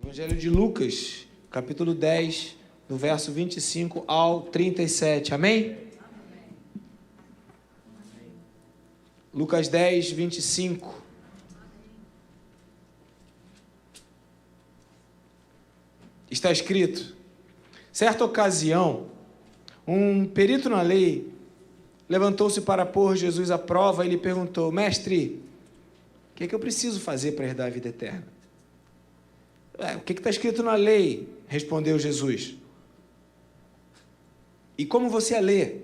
Evangelho de Lucas, capítulo 10, do verso 25 ao 37. Amém? Lucas 10, 25. Está escrito: certa ocasião, um perito na lei levantou-se para pôr Jesus à prova e lhe perguntou: mestre, o que é que eu preciso fazer para herdar a vida eterna? O que está escrito na lei? Respondeu Jesus. E como você a lê?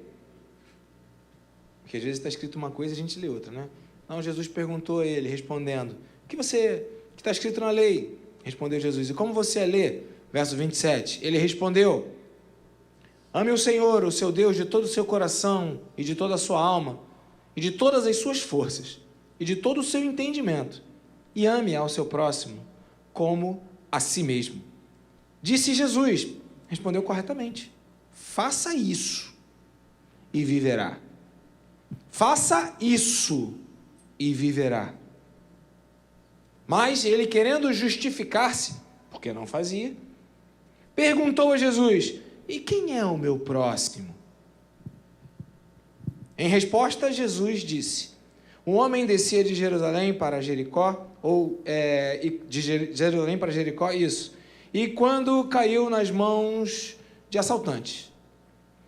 Porque às vezes está escrito uma coisa e a gente lê outra, né? Não, Jesus perguntou a ele, respondendo: o que está escrito na lei? Respondeu Jesus. E como você a lê? Verso 27. Ele respondeu: ame o Senhor, o seu Deus, de todo o seu coração e de toda a sua alma e de todas as suas forças e de todo o seu entendimento, e ame ao seu próximo como a si mesmo. Disse Jesus, respondeu corretamente: faça isso e viverá. Faça isso e viverá. Mas ele, querendo justificar-se, porque não fazia, perguntou a Jesus: e quem é o meu próximo? Em resposta, Jesus disse: um homem descia de Jerusalém para Jericó, de Jerusalém para Jericó, isso, e quando caiu nas mãos de assaltantes,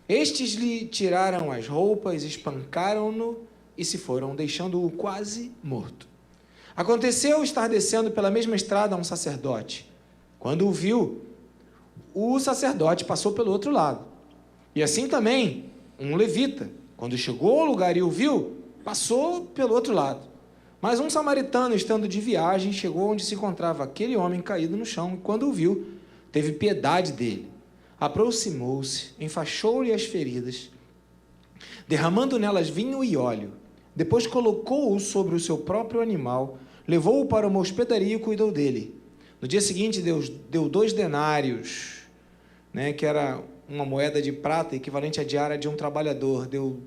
estes lhe tiraram as roupas, espancaram-no e se foram, deixando-o quase morto. Aconteceu estar descendo pela mesma estrada um sacerdote. Quando o viu, o sacerdote passou pelo outro lado. E assim também um levita, quando chegou ao lugar e o viu, passou pelo outro lado. Mas um samaritano, estando de viagem, chegou onde se encontrava aquele homem caído no chão, e quando o viu, teve piedade dele. Aproximou-se, enfaixou-lhe as feridas, derramando nelas vinho e óleo. Depois colocou-o sobre o seu próprio animal, levou-o para uma hospedaria e cuidou dele. No dia seguinte, deu 2 denários, que era uma moeda de prata equivalente à diária de um trabalhador. Deu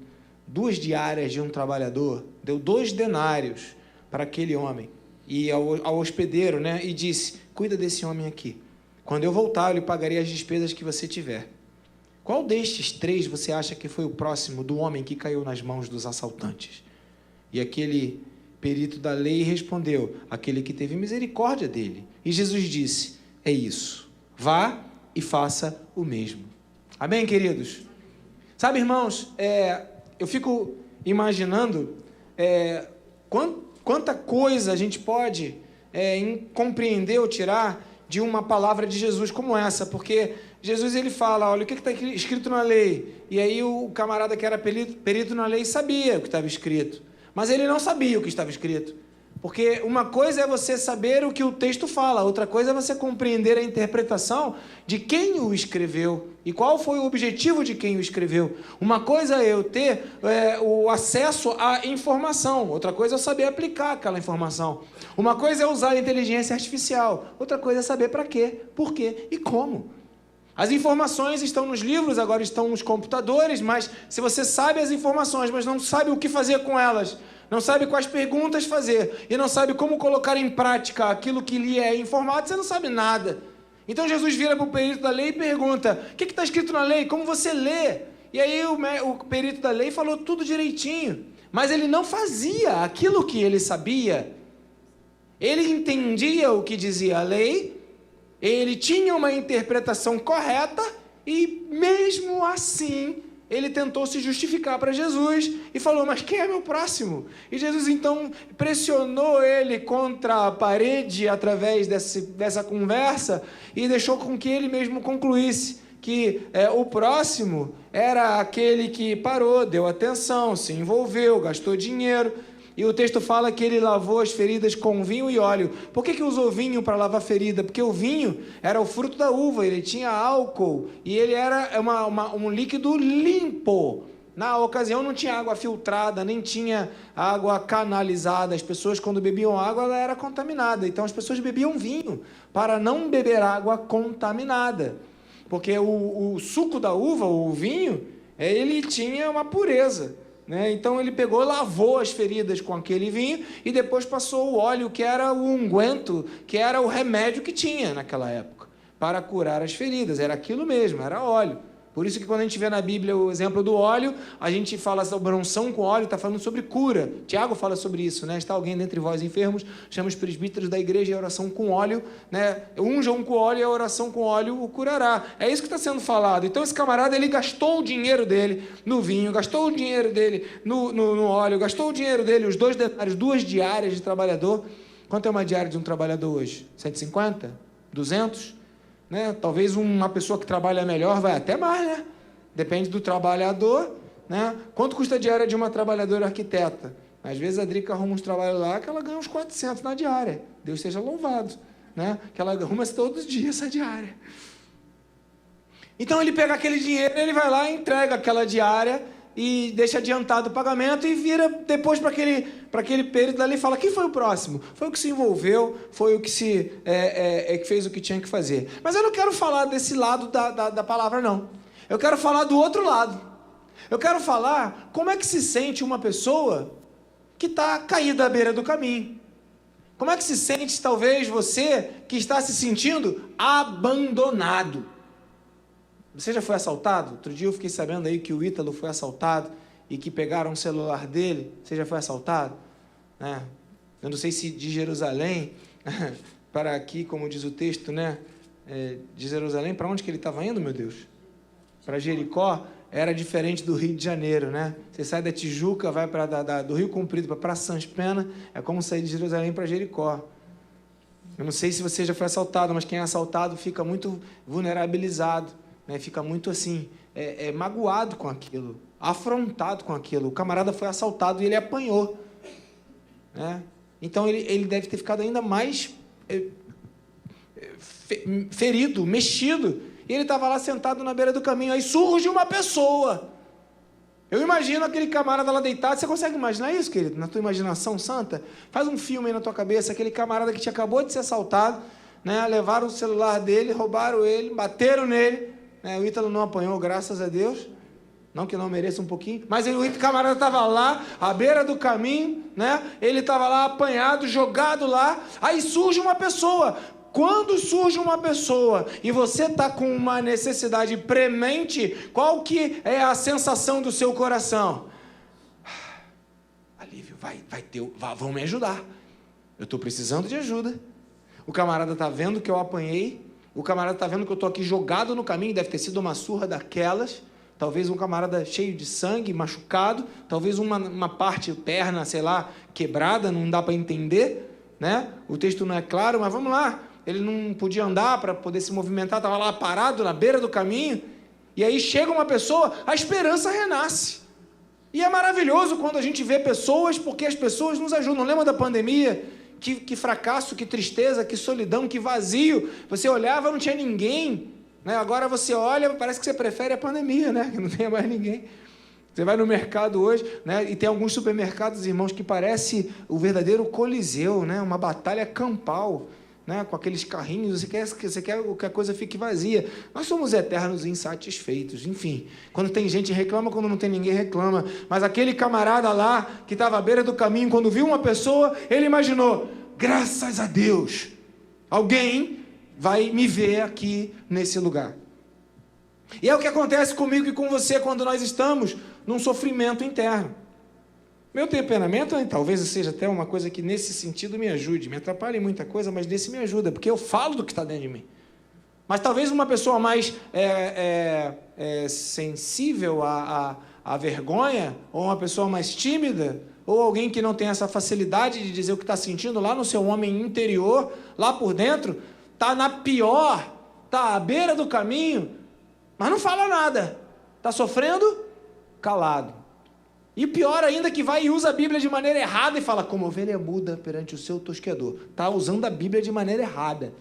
2 diárias de um trabalhador, deu 2 denários para aquele homem, e ao hospedeiro, e disse: cuida desse homem aqui. Quando eu voltar, eu lhe pagarei as despesas que você tiver. Qual destes 3 você acha que foi o próximo do homem que caiu nas mãos dos assaltantes? E aquele perito da lei respondeu: aquele que teve misericórdia dele. E Jesus disse: é isso, vá e faça o mesmo. Amém, queridos? Sabe, irmãos, eu fico imaginando quanta coisa a gente pode compreender ou tirar de uma palavra de Jesus como essa, porque Jesus ele fala: olha, o que está escrito na lei? E aí o camarada que era perito na lei sabia o que estava escrito, mas ele não sabia o que estava escrito, porque uma coisa é você saber o que o texto fala, outra coisa é você compreender a interpretação de quem o escreveu e qual foi o objetivo de quem o escreveu. Uma coisa é eu ter o acesso à informação, outra coisa é eu saber aplicar aquela informação. Uma coisa é usar a inteligência artificial, outra coisa é saber para quê, por quê e como. As informações estão nos livros, agora estão nos computadores, mas se você sabe as informações, mas não sabe o que fazer com elas, não sabe quais perguntas fazer e não sabe como colocar em prática aquilo que lhe é informado, você não sabe nada. Então Jesus vira para o perito da lei e pergunta: o que está escrito na lei? Como você lê? E aí o perito da lei falou tudo direitinho, mas ele não fazia aquilo que ele sabia. Ele entendia o que dizia a lei, ele tinha uma interpretação correta e mesmo assim ele tentou se justificar para Jesus e falou: mas quem é meu próximo? E Jesus então pressionou ele contra a parede através dessa conversa e deixou com que ele mesmo concluísse que o próximo era aquele que parou, deu atenção, se envolveu, gastou dinheiro. E o texto fala que ele lavou as feridas com vinho e óleo. Por que usou vinho para lavar a ferida? Porque o vinho era o fruto da uva, ele tinha álcool e ele era um líquido limpo. Na ocasião não tinha água filtrada, nem tinha água canalizada. As pessoas, quando bebiam água, ela era contaminada. Então as pessoas bebiam vinho para não beber água contaminada. Porque o suco da uva, o vinho, ele tinha uma pureza. né? Então ele pegou, lavou as feridas com aquele vinho e depois passou o óleo, que era o unguento, que era o remédio que tinha naquela época, para curar as feridas. Era aquilo mesmo, era óleo. Por isso que quando a gente vê na Bíblia o exemplo do óleo, a gente fala sobre unção com óleo, está falando sobre cura. Tiago fala sobre isso, né? Está alguém dentre vós enfermos, chama os presbíteros da igreja e a oração com óleo, né? Unja um com óleo e a oração com óleo o curará. É isso que está sendo falado. Então esse camarada, ele gastou o dinheiro dele no vinho, gastou o dinheiro dele no óleo, gastou o dinheiro dele, os 2 denários, 2 diárias de trabalhador. Quanto é uma diária de um trabalhador hoje? 150? 200? Né? Talvez uma pessoa que trabalha melhor vai até mais, né? Depende do trabalhador, né? Quanto custa a diária de uma trabalhadora arquiteta? Às vezes a Drica arruma uns trabalhos lá que ela ganha uns 400 na diária. Deus seja louvado, né? Que ela arruma todos os dias essa diária. Então ele pega aquele dinheiro, ele vai lá e entrega aquela diária e deixa adiantado o pagamento e vira depois para aquele período ali e fala: quem foi o próximo? Foi o que se envolveu, foi o que que fez o que tinha que fazer. Mas eu não quero falar desse lado da palavra, não. Eu quero falar do outro lado. Eu quero falar como é que se sente uma pessoa que está caída à beira do caminho. Como é que se sente, talvez, você que está se sentindo abandonado. Você já foi assaltado? Outro dia eu fiquei sabendo aí que o Ítalo foi assaltado e que pegaram o celular dele. Você já foi assaltado? Eu não sei se de Jerusalém para aqui, como diz o texto, né? De Jerusalém, para onde que ele estava indo, meu Deus? Para Jericó. Era diferente do Rio de Janeiro, né? Você sai da Tijuca, vai do Rio Comprido para Praça Sans Pena, é como sair de Jerusalém para Jericó. Eu não sei se você já foi assaltado, mas quem é assaltado fica muito vulnerabilizado. Né, fica muito assim, magoado com aquilo, afrontado com aquilo. O camarada foi assaltado e ele apanhou. Né? Então ele deve ter ficado ainda mais ferido, mexido. E ele estava lá sentado na beira do caminho. Aí surge uma pessoa. Eu imagino aquele camarada lá deitado. Você consegue imaginar isso, querido? Na tua imaginação santa? Faz um filme aí na tua cabeça. Aquele camarada que acabou de ser assaltado, né? Levaram o celular dele, roubaram ele, bateram nele. O Ítalo não apanhou, graças a Deus. Não que não mereça um pouquinho. Mas o camarada estava lá, à beira do caminho, né? Ele estava lá apanhado, jogado lá. Aí surge uma pessoa. Quando surge uma pessoa e você está com uma necessidade premente, qual que é a sensação do seu coração? Alívio, vão me ajudar. Eu estou precisando de ajuda. O camarada está vendo que eu apanhei. O camarada está vendo que eu estou aqui jogado no caminho, deve ter sido uma surra daquelas, talvez um camarada cheio de sangue, machucado, talvez uma parte, perna, sei lá, quebrada, não dá para entender, né? O texto não é claro, mas vamos lá. Ele não podia andar para poder se movimentar, estava lá parado na beira do caminho, e aí chega uma pessoa, a esperança renasce. E é maravilhoso quando a gente vê pessoas, porque as pessoas nos ajudam. Lembra da pandemia? Que fracasso, que tristeza, que solidão, que vazio. Você olhava, não tinha ninguém, né? Agora você olha, parece que você prefere a pandemia, né? Que não tenha mais ninguém. Você vai no mercado hoje, né? E tem alguns supermercados, irmãos, que parece o verdadeiro coliseu, né? Uma batalha campal, né? Com aqueles carrinhos, você quer que a coisa fique vazia. Nós somos eternos e insatisfeitos, enfim. Quando tem gente reclama, quando não tem ninguém reclama. Mas aquele camarada lá, que estava à beira do caminho, quando viu uma pessoa, ele imaginou: graças a Deus, alguém vai me ver aqui nesse lugar. E é o que acontece comigo e com você quando nós estamos num sofrimento interno. Meu temperamento, talvez seja até uma coisa que nesse sentido me ajude, me atrapalha em muita coisa, mas nesse me ajuda, porque eu falo do que está dentro de mim. Mas talvez uma pessoa mais sensível à vergonha, ou uma pessoa mais tímida, ou alguém que não tem essa facilidade de dizer o que está sentindo lá no seu homem interior, lá por dentro, está na pior, está à beira do caminho, mas não fala nada, está sofrendo calado. E pior ainda, que vai e usa a Bíblia de maneira errada e fala: como ovelha muda perante o seu tosqueador. Está usando a Bíblia de maneira errada.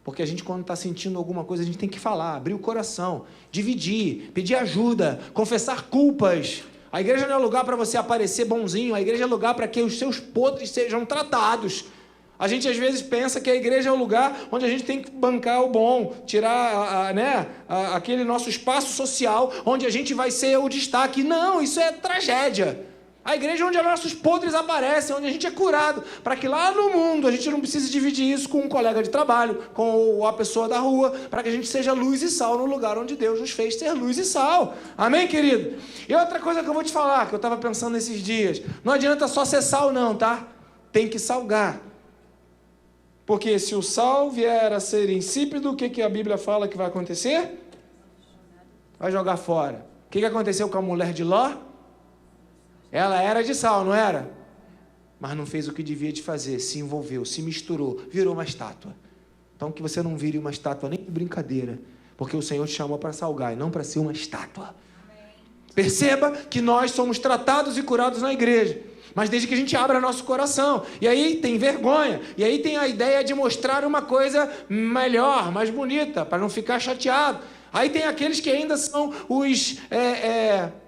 Porque a gente, quando está sentindo alguma coisa, a gente tem que falar, abrir o coração, dividir, pedir ajuda, confessar culpas. A igreja não é lugar para você aparecer bonzinho, a igreja é lugar para que os seus podres sejam tratados. A gente às vezes pensa que a igreja é o lugar onde a gente tem que bancar o bom, tirar aquele nosso espaço social, onde a gente vai ser o destaque. Não, isso é tragédia. A igreja é onde nossos podres aparecem, onde a gente é curado, para que lá no mundo a gente não precise dividir isso com um colega de trabalho, com a pessoa da rua, para que a gente seja luz e sal no lugar onde Deus nos fez ser luz e sal. Amém, querido? E outra coisa que eu vou te falar, que eu estava pensando nesses dias, não adianta só ser sal não, tá? Tem que salgar. Porque se o sal vier a ser insípido, o que a Bíblia fala que vai acontecer? Vai jogar fora. O que aconteceu com a mulher de Ló? Ela era de sal, não era? Mas não fez o que devia de fazer, se envolveu, se misturou, virou uma estátua. Então que você não vire uma estátua nem de brincadeira, porque o Senhor te chamou para salgar e não para ser uma estátua. Perceba que nós somos tratados e curados na igreja, mas desde que a gente abra nosso coração. E aí tem vergonha, e aí tem a ideia de mostrar uma coisa melhor, mais bonita, para não ficar chateado. Aí tem aqueles que ainda são os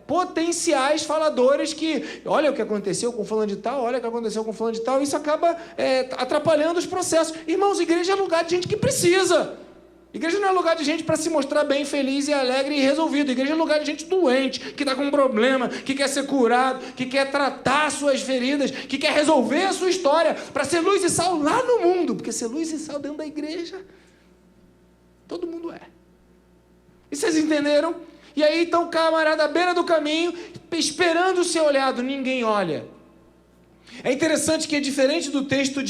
potenciais faladores que, olha o que aconteceu com fulano de tal, olha o que aconteceu com fulano de tal, isso acaba atrapalhando os processos. Irmãos, igreja é lugar de gente que precisa. Igreja não é lugar de gente para se mostrar bem, feliz e alegre e resolvido. Igreja é lugar de gente doente, que está com um problema, que quer ser curado, que quer tratar suas feridas, que quer resolver a sua história, para ser luz e sal lá no mundo. Porque ser luz e sal dentro da igreja, todo mundo é. E vocês entenderam? E aí então o camarada à beira do caminho, esperando ser olhado, ninguém olha. É interessante que é diferente do texto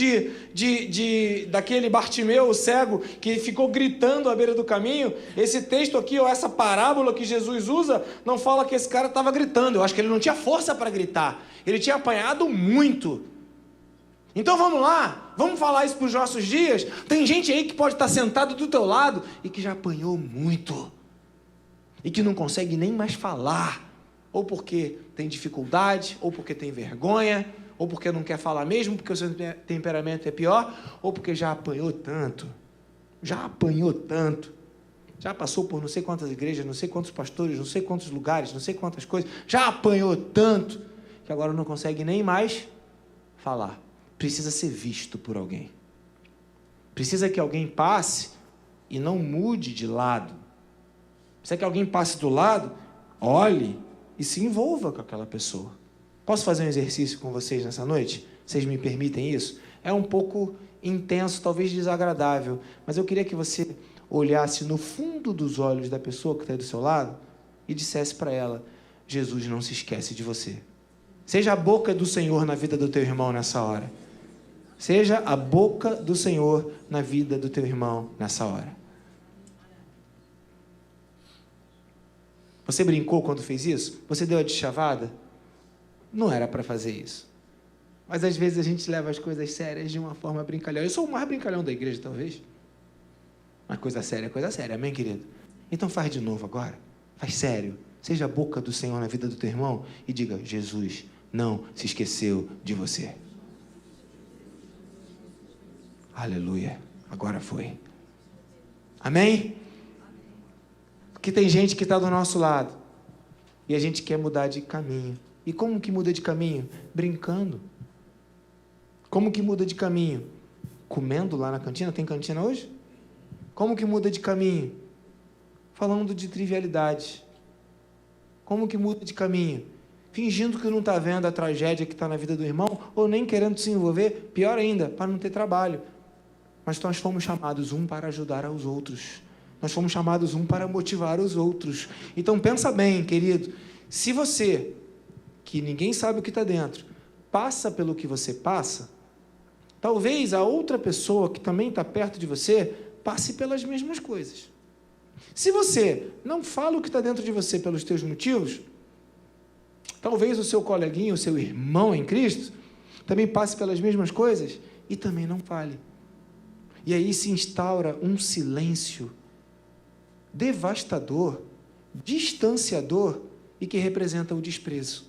daquele Bartimeu, o cego, que ficou gritando à beira do caminho. Esse texto aqui, ou essa parábola que Jesus usa, não fala que esse cara estava gritando. Eu acho que ele não tinha força para gritar. Ele tinha apanhado muito. Então vamos lá, vamos falar isso para os nossos dias. Tem gente aí que pode estar sentado do teu lado e que já apanhou muito. E que não consegue nem mais falar. Ou porque tem dificuldade, ou porque tem vergonha, ou porque não quer falar mesmo, porque o seu temperamento é pior, ou porque já apanhou tanto, já passou por não sei quantas igrejas, não sei quantos pastores, não sei quantos lugares, não sei quantas coisas, já apanhou tanto, que agora não consegue nem mais falar. Precisa ser visto por alguém. Precisa que alguém passe e não mude de lado. Precisa que alguém passe do lado, olhe e se envolva com aquela pessoa. Posso fazer um exercício com vocês nessa noite? Vocês me permitem isso? É um pouco intenso, talvez desagradável, mas eu queria que você olhasse no fundo dos olhos da pessoa que está aí do seu lado e dissesse para ela: Jesus não se esquece de você. Seja a boca do Senhor na vida do teu irmão nessa hora. Seja a boca do Senhor na vida do teu irmão nessa hora. Você brincou quando fez isso? Você deu a deschavada? Não era para fazer isso. Mas às vezes a gente leva as coisas sérias de uma forma brincalhão. Eu sou o mais brincalhão da igreja, talvez. Mas coisa séria é coisa séria, amém, querido? Então faz de novo agora. Faz sério. Seja a boca do Senhor na vida do teu irmão e diga: Jesus não se esqueceu de você. Aleluia. Agora foi. Amém? Porque tem gente que está do nosso lado e a gente quer mudar de caminho. E como que muda de caminho? Brincando. Como que muda de caminho? Comendo lá na cantina? Tem cantina hoje? Como que muda de caminho? Falando de trivialidade. Como que muda de caminho? Fingindo que não está vendo a tragédia que está na vida do irmão, ou nem querendo se envolver, pior ainda, para não ter trabalho. Mas nós fomos chamados um para ajudar aos outros. Nós fomos chamados um para motivar os outros. Então pensa bem, querido. Se você, que ninguém sabe o que está dentro, passa pelo que você passa, talvez a outra pessoa que também está perto de você passe pelas mesmas coisas. Se você não fala o que está dentro de você pelos teus motivos, talvez o seu coleguinha, o seu irmão em Cristo, também passe pelas mesmas coisas e também não fale. E aí se instaura um silêncio devastador, distanciador e que representa o desprezo.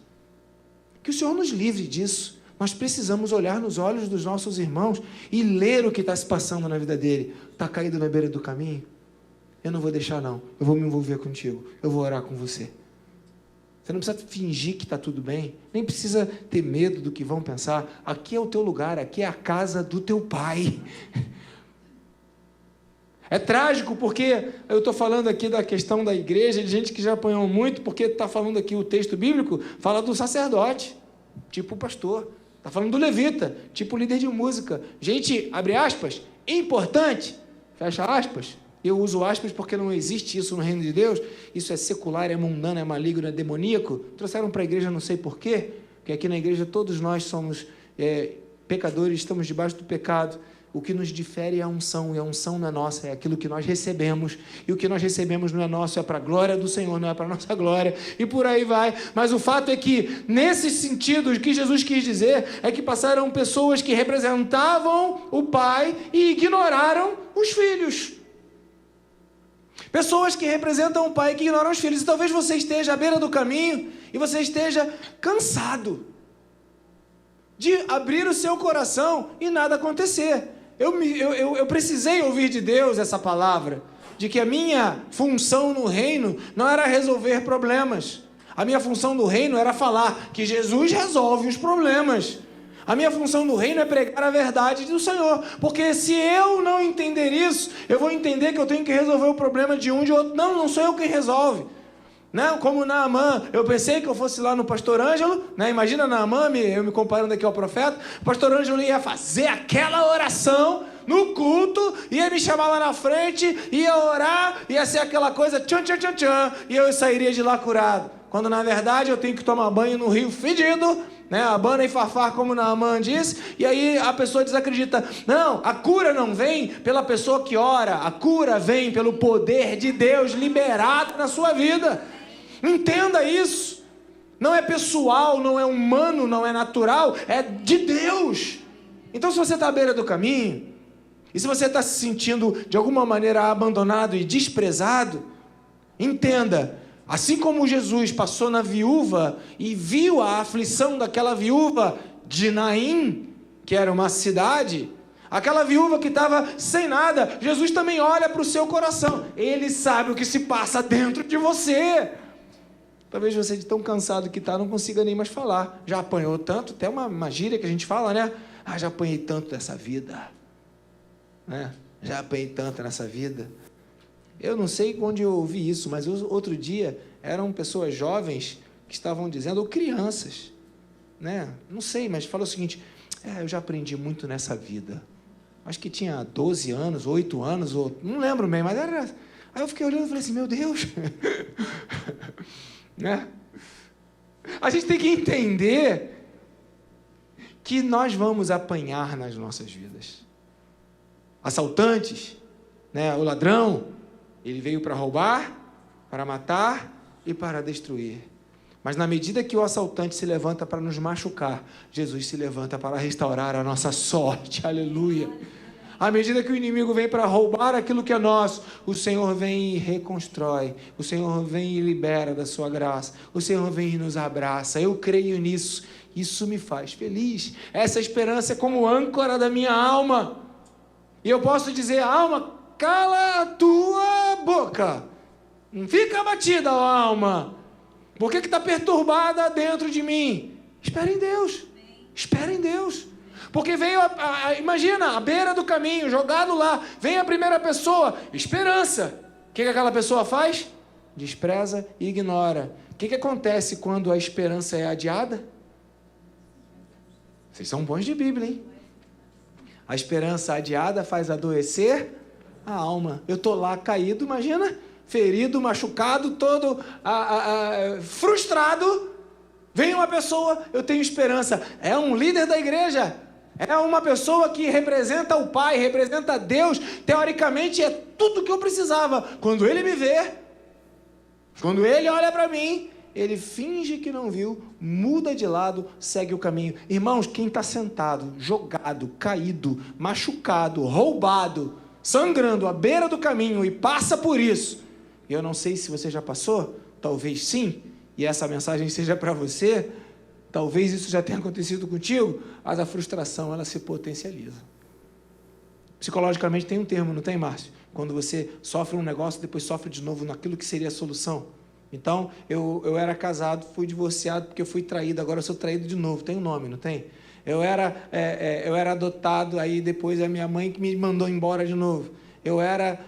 Que o Senhor nos livre disso. Nós precisamos olhar nos olhos dos nossos irmãos e ler o que está se passando na vida dele. Está caído na beira do caminho? Eu não vou deixar não. Eu vou me envolver contigo. Eu vou orar com você. Você não precisa fingir que está tudo bem, nem precisa ter medo do que vão pensar. Aqui é o teu lugar, aqui é a casa do teu pai. É trágico porque eu estou falando aqui da questão da igreja, de gente que já apanhou muito, porque está falando aqui o texto bíblico, fala do sacerdote, tipo o pastor. Está falando do levita, tipo líder de música. Gente, abre aspas, importante, fecha aspas. Eu uso aspas porque não existe isso no reino de Deus. Isso é secular, é mundano, é maligno, é demoníaco. Trouxeram para a igreja não sei porquê, porque aqui na igreja todos nós somos pecadores, estamos debaixo do pecado. O que nos difere é a unção, e a unção não é nossa, é aquilo que nós recebemos. E o que nós recebemos não é nosso, é para a glória do Senhor, não é para a nossa glória. E por aí vai. Mas o fato é que, nesse sentido, o que Jesus quis dizer é que passaram pessoas que representavam o Pai e ignoraram os filhos. Pessoas que representam o Pai e que ignoram os filhos. E talvez você esteja à beira do caminho e você esteja cansado de abrir o seu coração e nada acontecer. Eu precisei ouvir de Deus essa palavra, de que a minha função no reino não era resolver problemas. A minha função no reino era falar que Jesus resolve os problemas. A minha função no reino é pregar a verdade do Senhor, porque se eu não entender isso, eu vou entender que eu tenho que resolver o problema de um de outro. Não sou eu quem resolve. Não, como Naamã, eu pensei que eu fosse lá no pastor Ângelo, né? Imagina Naamã, eu me comparando aqui ao profeta, o pastor Ângelo ia fazer aquela oração no culto, ia me chamar lá na frente, ia orar, ia ser aquela coisa tchan, tchan, tchan, tchan, e eu sairia de lá curado. Quando na verdade eu tenho que tomar banho no rio fedido, né? Abana e farfar, como Naamã disse, e aí a pessoa desacredita. Não, a cura não vem pela pessoa que ora, a cura vem pelo poder de Deus liberado na sua vida. Entenda isso. Não é pessoal, não é humano, não é natural, é de Deus. Então, se você está à beira do caminho, e se você está se sentindo de alguma maneira abandonado e desprezado, entenda, assim como Jesus passou na viúva e viu a aflição daquela viúva de Naim, que era uma cidade, aquela viúva que estava sem nada, Jesus também olha para o seu coração. Ele sabe o que se passa dentro de você. Talvez você, de tão cansado que está, não consiga nem mais falar. Já apanhou tanto, até uma gíria que a gente fala, né? Ah, já apanhei tanto dessa vida. Né? Já apanhei tanto nessa vida. Eu não sei onde eu ouvi isso, mas outro dia eram pessoas jovens que estavam dizendo, ou crianças, né? Não sei, mas falou o seguinte, eu já aprendi muito nessa vida. Acho que tinha 12 anos, 8 anos, ou não lembro bem, mas era... Aí eu fiquei olhando e falei assim, meu Deus... Né? A gente tem que entender que nós vamos apanhar nas nossas vidas. Assaltantes, né? O ladrão, ele veio para roubar, para matar e para destruir. Mas na medida que o assaltante se levanta para nos machucar, Jesus se levanta para restaurar a nossa sorte. Aleluia. À medida que o inimigo vem para roubar aquilo que é nosso, o Senhor vem e reconstrói, o Senhor vem e libera da sua graça, o Senhor vem e nos abraça. Eu creio nisso, isso me faz feliz. Essa esperança é como âncora da minha alma. E eu posso dizer, alma, cala a tua boca, não fica abatida, alma. Por que está perturbada dentro de mim? Espera em Deus, espera em Deus. Porque veio, imagina, à beira do caminho, jogado lá, vem a primeira pessoa, esperança. O que aquela pessoa faz? Despreza e ignora. O que acontece quando a esperança é adiada? Vocês são bons de Bíblia, hein? A esperança adiada faz adoecer a alma. Eu estou lá caído, imagina, ferido, machucado, todo frustrado. Vem uma pessoa, eu tenho esperança. É um líder da igreja. É uma pessoa que representa o Pai, representa Deus. Teoricamente é tudo que eu precisava. Quando ele me vê, quando ele olha para mim, ele finge que não viu, muda de lado, segue o caminho. Irmãos, quem está sentado, jogado, caído, machucado, roubado, sangrando à beira do caminho e passa por isso, eu não sei se você já passou, talvez sim, e essa mensagem seja para você. Talvez isso já tenha acontecido contigo, mas a frustração, ela se potencializa. Psicologicamente tem um termo, não tem, Márcio? Quando você sofre um negócio, depois sofre de novo naquilo que seria a solução. Então, eu era casado, fui divorciado porque eu fui traído, agora eu sou traído de novo. Tem um nome, não tem? Eu era adotado, aí depois a minha mãe que me mandou embora de novo. Eu era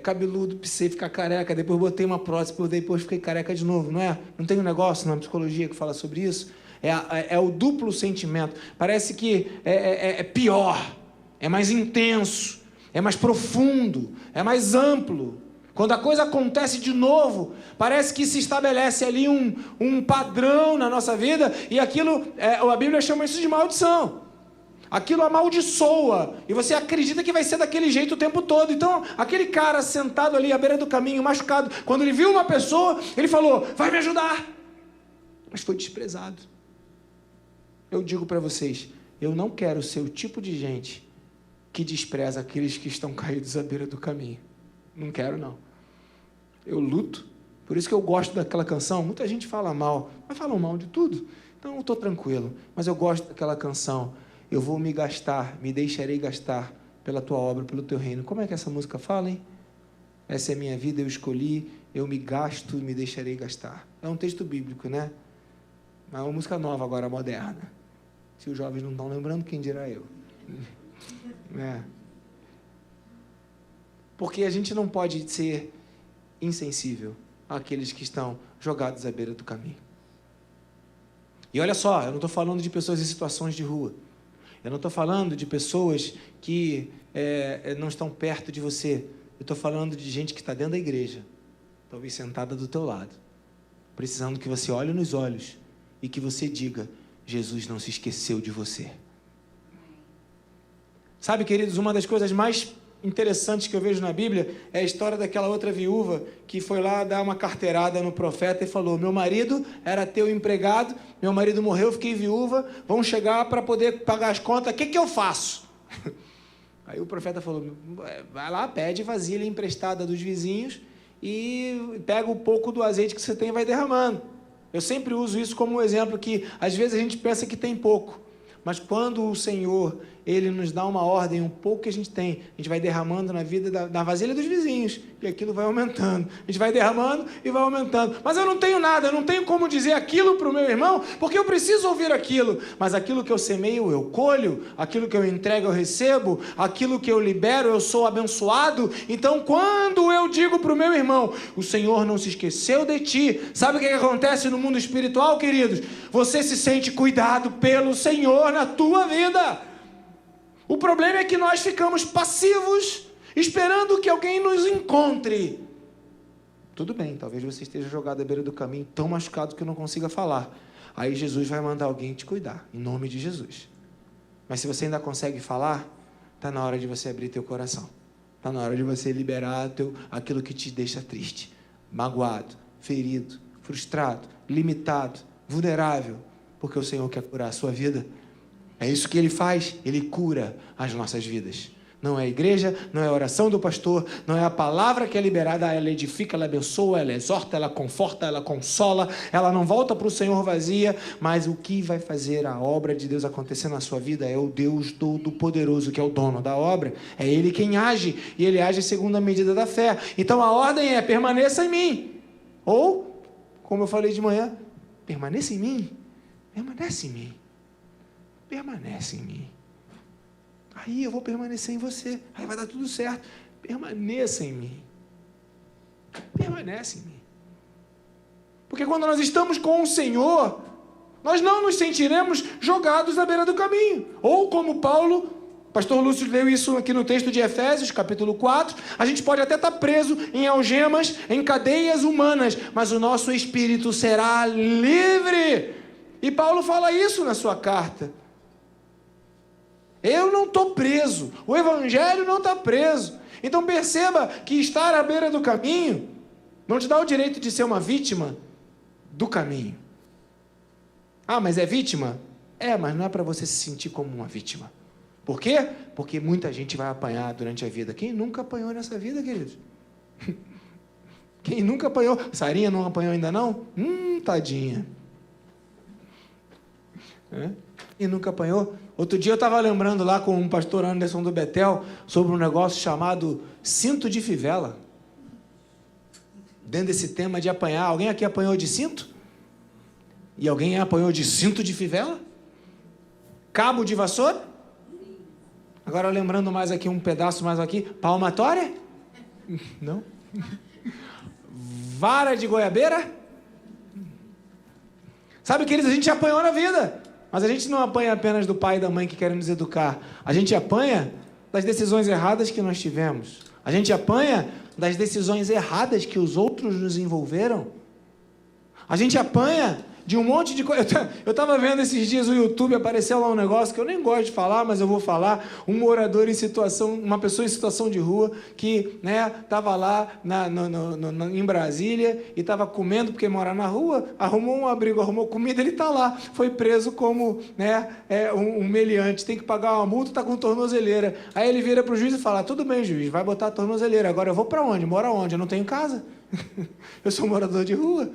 cabeludo, precisei ficar careca, depois botei uma prótese, depois fiquei careca de novo, não é? Não tem um negócio na psicologia que fala sobre isso? É o duplo sentimento. Parece que é pior, é mais intenso, é mais profundo, é mais amplo. Quando a coisa acontece de novo, parece que se estabelece ali um padrão na nossa vida, e aquilo, a Bíblia chama isso de maldição. Aquilo amaldiçoa, e você acredita que vai ser daquele jeito o tempo todo. Então, aquele cara sentado ali à beira do caminho, machucado, quando ele viu uma pessoa, ele falou, vai me ajudar. Mas foi desprezado. Eu digo para vocês, eu não quero ser o tipo de gente que despreza aqueles que estão caídos à beira do caminho. Não quero, não. Eu luto. Por isso que eu gosto daquela canção. Muita gente fala mal, mas falam mal de tudo. Então eu estou tranquilo. Mas eu gosto daquela canção. Eu vou me gastar, me deixarei gastar pela tua obra, pelo teu reino. Como é que essa música fala, hein? Essa é a minha vida, eu escolhi, eu me gasto e me deixarei gastar. É um texto bíblico, né? Mas é uma música nova agora, moderna. Se os jovens não estão lembrando, quem dirá eu? Porque a gente não pode ser insensível àqueles que estão jogados à beira do caminho. E olha só, eu não estou falando de pessoas em situações de rua. Eu não estou falando de pessoas que não estão perto de você. Eu estou falando de gente que está dentro da igreja, talvez sentada do teu lado, precisando que você olhe nos olhos e que você diga, Jesus não se esqueceu de você. Sabe, queridos, uma das coisas mais interessantes que eu vejo na Bíblia é a história daquela outra viúva que foi lá dar uma carteirada no profeta e falou, meu marido era teu empregado, meu marido morreu, fiquei viúva, vamos chegar para poder pagar as contas, o que eu faço? Aí o profeta falou, vai lá, pede vasilha emprestada dos vizinhos e pega um pouco do azeite que você tem e vai derramando. Eu sempre uso isso como um exemplo que às vezes a gente pensa que tem pouco, mas quando o Senhor, Ele nos dá uma ordem, um pouco que a gente tem, a gente vai derramando na vida da vasilha dos vizinhos, e aquilo vai aumentando. A gente vai derramando e vai aumentando. Mas eu não tenho nada, eu não tenho como dizer aquilo para o meu irmão, porque eu preciso ouvir aquilo. Mas aquilo que eu semeio, eu colho, aquilo que eu entrego, eu recebo, aquilo que eu libero, eu sou abençoado. Então, quando eu digo para o meu irmão, o Senhor não se esqueceu de ti, sabe o que acontece no mundo espiritual, queridos? Você se sente cuidado pelo Senhor na tua vida. O problema é que nós ficamos passivos, esperando que alguém nos encontre. Tudo bem, talvez você esteja jogado à beira do caminho, tão machucado que não consiga falar. Aí Jesus vai mandar alguém te cuidar, em nome de Jesus. Mas se você ainda consegue falar, está na hora de você abrir teu coração. Está na hora de você liberar aquilo que te deixa triste, magoado, ferido, frustrado, limitado, vulnerável, porque o Senhor quer curar a sua vida. É isso que Ele faz, Ele cura as nossas vidas. Não é a igreja, não é a oração do pastor, não é a palavra que é liberada, ela edifica, ela abençoa, ela exorta, ela conforta, ela consola, ela não volta para o Senhor vazia, mas o que vai fazer a obra de Deus acontecer na sua vida é o Deus Todo-Poderoso, que é o dono da obra, é Ele quem age, e Ele age segundo a medida da fé. Então a ordem é, permaneça em mim, ou, como eu falei de manhã, permaneça em mim, permanece em mim. Permanece em mim. Aí eu vou permanecer em você. Aí vai dar tudo certo. Permaneça em mim. Permanece em mim. Porque quando nós estamos com o Senhor, nós não nos sentiremos jogados à beira do caminho. Ou como Paulo, pastor Lúcio leu isso aqui no texto de Efésios, capítulo 4, a gente pode até estar preso em algemas, em cadeias humanas, mas o nosso espírito será livre. E Paulo fala isso na sua carta. Eu não estou preso, o evangelho não está preso. Então perceba que estar à beira do caminho não te dá o direito de ser uma vítima do caminho. Ah, mas é vítima? É, mas não é para você se sentir como uma vítima. Por quê? Porque muita gente vai apanhar durante a vida. Quem nunca apanhou nessa vida, queridos? Quem nunca apanhou? Sarinha não apanhou ainda não? Tadinha. E nunca apanhou? Outro dia eu estava lembrando lá com o pastor Anderson do Betel sobre um negócio chamado cinto de fivela. dentro desse tema de apanhar. Alguém aqui apanhou de cinto? E alguém apanhou de cinto de fivela? Cabo de vassoura? Agora lembrando mais aqui, um pedaço mais aqui. Palmatória? Não? Vara de goiabeira? Sabe, queridos, a gente apanhou na vida. Mas a gente não apanha apenas do pai e da mãe que querem nos educar. A gente apanha das decisões erradas que nós tivemos. A gente apanha das decisões erradas que os outros nos envolveram. A gente apanha de um monte de coisa. Eu estava vendo esses dias no YouTube, apareceu lá um negócio que eu nem gosto de falar, mas eu vou falar. Um morador em situação, uma pessoa em situação de rua que estava lá em Brasília e estava comendo, porque mora na rua, arrumou um abrigo, arrumou comida, ele está lá. Foi preso como um meliante, tem que pagar uma multa, está com tornozeleira. Aí ele vira para o juiz e fala: tudo bem, juiz, vai botar a tornozeleira. Agora eu vou para onde? Mora onde? Eu não tenho casa. Eu sou morador de rua.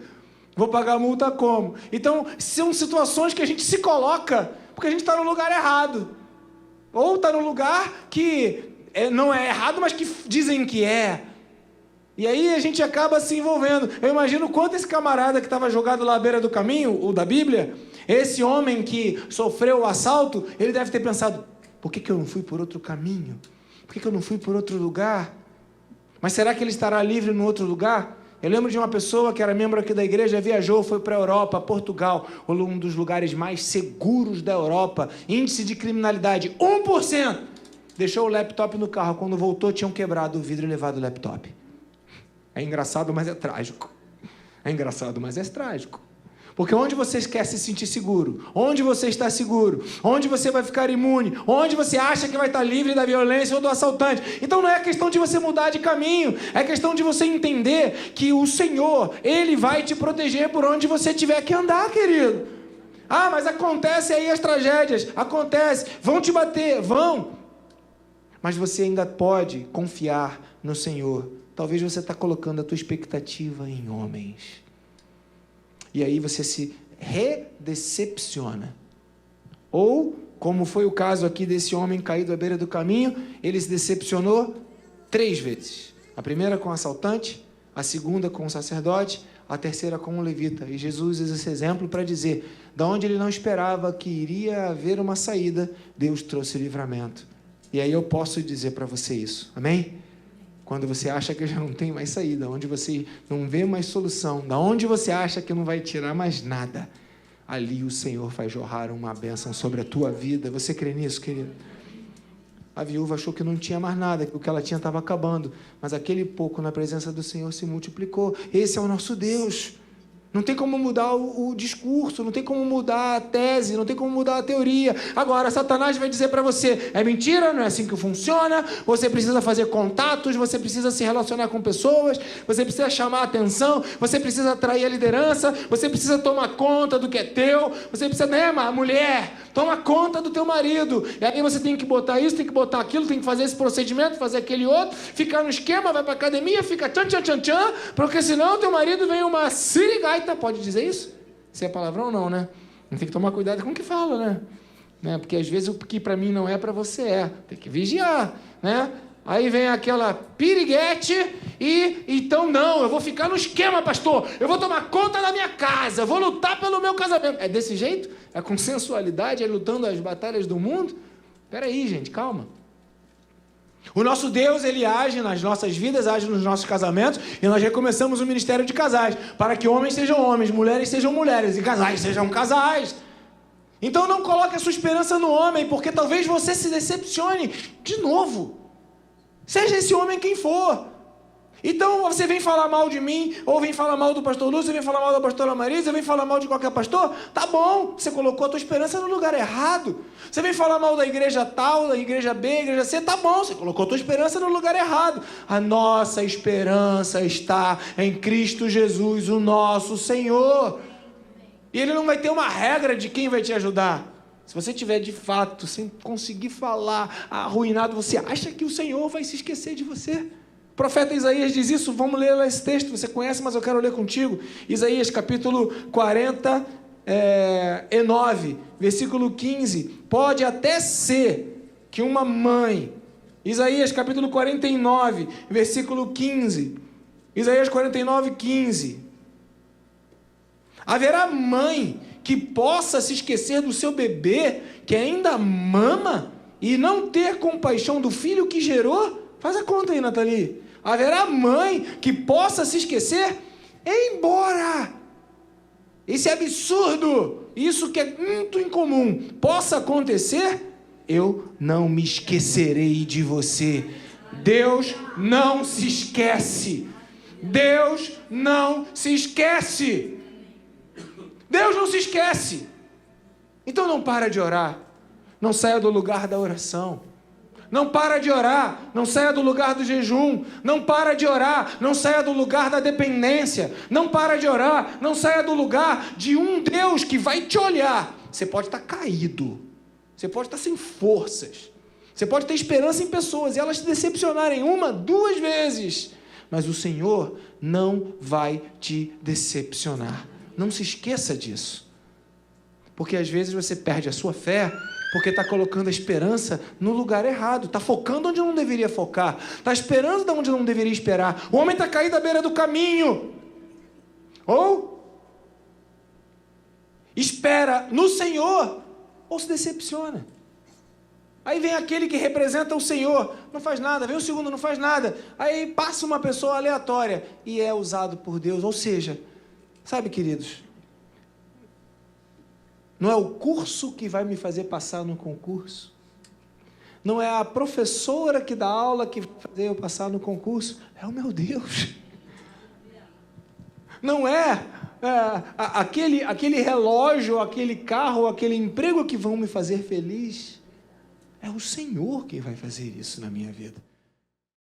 Vou pagar a multa como? Então, são situações que a gente se coloca porque a gente está no lugar errado. Ou está no lugar que não é errado, mas que dizem que é. E aí a gente acaba se envolvendo. Eu imagino quanto esse camarada que estava jogado lá à beira do caminho, o da Bíblia, esse homem que sofreu o assalto, ele deve ter pensado: por que eu não fui por outro caminho? Por que eu não fui por outro lugar? Mas será que ele estará livre no outro lugar? Eu lembro de uma pessoa que era membro aqui da igreja, viajou, foi para a Europa, Portugal, um dos lugares mais seguros da Europa, índice de criminalidade, 1%. Deixou o laptop no carro, quando voltou tinham quebrado o vidro e levado o laptop. É engraçado, mas é trágico. É engraçado, mas é trágico. Porque onde você quer se sentir seguro, onde você está seguro, onde você vai ficar imune, onde você acha que vai estar livre da violência ou do assaltante. Então não é questão de você mudar de caminho, é questão de você entender que o Senhor, Ele vai te proteger por onde você tiver que andar, querido. Ah, mas acontece aí as tragédias, acontece, vão te bater, vão. Mas você ainda pode confiar no Senhor. Talvez você está colocando a tua expectativa em homens. E aí você se redecepciona. Ou, como foi o caso aqui desse homem caído à beira do caminho, ele se decepcionou 3 vezes. A primeira com o assaltante, a segunda com o sacerdote, a terceira com o levita. E Jesus usa esse exemplo para dizer, da onde ele não esperava que iria haver uma saída, Deus trouxe livramento. E aí eu posso dizer para você isso. Amém? Quando você acha que já não tem mais saída, onde você não vê mais solução, da onde você acha que não vai tirar mais nada, ali o Senhor vai jorrar uma bênção sobre a tua vida. Você crê nisso, querido? A viúva achou que não tinha mais nada, que o que ela tinha estava acabando, mas aquele pouco na presença do Senhor se multiplicou. Esse é o nosso Deus. Não tem como mudar o discurso, não tem como mudar a tese, não tem como mudar a teoria. Agora, Satanás vai dizer para você, é mentira, não é assim que funciona, você precisa fazer contatos, você precisa se relacionar com pessoas, você precisa chamar a atenção, você precisa atrair a liderança, você precisa tomar conta do que é teu, você precisa, mulher, toma conta do teu marido. E aí você tem que botar isso, tem que botar aquilo, tem que fazer esse procedimento, fazer aquele outro, ficar no esquema, vai para academia, fica tchan, porque senão teu marido vem uma sirigaita. Pode dizer isso? Se é palavrão ou não, né? Não tem que tomar cuidado com o que fala, né? Porque às vezes o que para mim não é, para você é. Tem que vigiar, né? Aí vem aquela piriguete e então não, eu vou ficar no esquema, pastor. Eu vou tomar conta da minha casa, eu vou lutar pelo meu casamento. É desse jeito? É com sensualidade, é lutando as batalhas do mundo? Espera aí, gente, calma. O nosso Deus, Ele age nas nossas vidas, age nos nossos casamentos, e nós recomeçamos o ministério de casais, para que homens sejam homens, mulheres sejam mulheres, e casais sejam casais. Então não coloque a sua esperança no homem, porque talvez você se decepcione de novo. Seja esse homem quem for. Então você vem falar mal de mim, ou vem falar mal do pastor Lúcio, vem falar mal da pastora Marisa, vem falar mal de qualquer pastor, tá bom, você colocou a tua esperança no lugar errado. Você vem falar mal da igreja tal, da igreja B, da igreja C, tá bom, você colocou a tua esperança no lugar errado. A nossa esperança está em Cristo Jesus, o nosso Senhor. E Ele não vai ter uma regra de quem vai te ajudar. Se você tiver de fato, sem conseguir falar, arruinado, você acha que o Senhor vai se esquecer de você? O profeta Isaías diz isso, vamos ler lá esse texto, você conhece, mas eu quero ler contigo. Isaías capítulo 49, versículo 15. Pode até ser que uma mãe, Isaías capítulo 49, versículo 15. Isaías 49:15. Haverá mãe que possa se esquecer do seu bebê, que ainda mama, e não ter compaixão do filho que gerou? Faz a conta aí, Nathalie. Haverá mãe que possa se esquecer? Embora esse absurdo, isso que é muito incomum, possa acontecer, eu não me esquecerei de você. Deus não se esquece. Deus não se esquece. Deus não se esquece. Então não para de orar. Não saia do lugar da oração. Não para de orar. Não saia do lugar do jejum. Não para de orar. Não saia do lugar da dependência. Não para de orar. Não saia do lugar de um Deus que vai te olhar. Você pode estar caído. Você pode estar sem forças. Você pode ter esperança em pessoas e elas te decepcionarem 1, 2 vezes. Mas o Senhor não vai te decepcionar. Não se esqueça disso. Porque às vezes você perde a sua fé porque está colocando a esperança no lugar errado. Está focando onde não deveria focar. Está esperando de onde não deveria esperar. O homem está caído à beira do caminho. Ou espera no Senhor, ou se decepciona. Aí vem aquele que representa o Senhor, não faz nada. Vem o segundo, não faz nada. Aí passa uma pessoa aleatória e é usado por Deus. Ou seja, sabe, queridos, não é o curso que vai me fazer passar no concurso. Não é a professora que dá aula que vai fazer eu passar no concurso. É o meu Deus. Não é aquele relógio, aquele carro, aquele emprego que vão me fazer feliz. É o Senhor que vai fazer isso na minha vida.